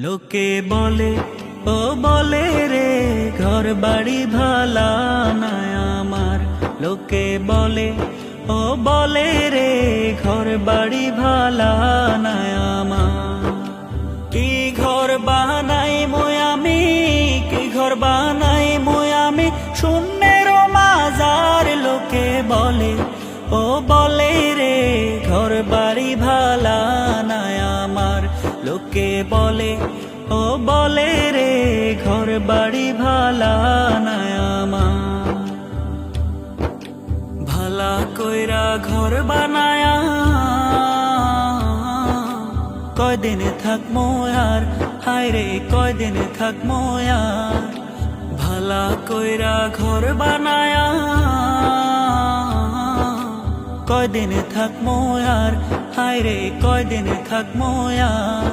লোকে বলে ও বলে রে ঘর বাড়ি ভালা না আমার। লোকে বলে ও বলে রে ঘর বাড়ি ভালা না আমার। কি ঘর বানাই মই আমি, কি ঘর বানাই মই আমি, শূন্যের মাজার। লোকে বলে ও বলে রে ঘর বাড়ি ভালা না আমার। লোকে বলে ও বলে রে ঘর বাড়ি ভালা না আমার। ভালা কইরা ঘর বানায়া কয়দিন থাকমো আর, হায় রে কয়দিন থাকমো আর। ভালা কইরা ঘর বানায়া কয়দিন থাকমো আর, হায় রে কয়দিন থাকমো আর।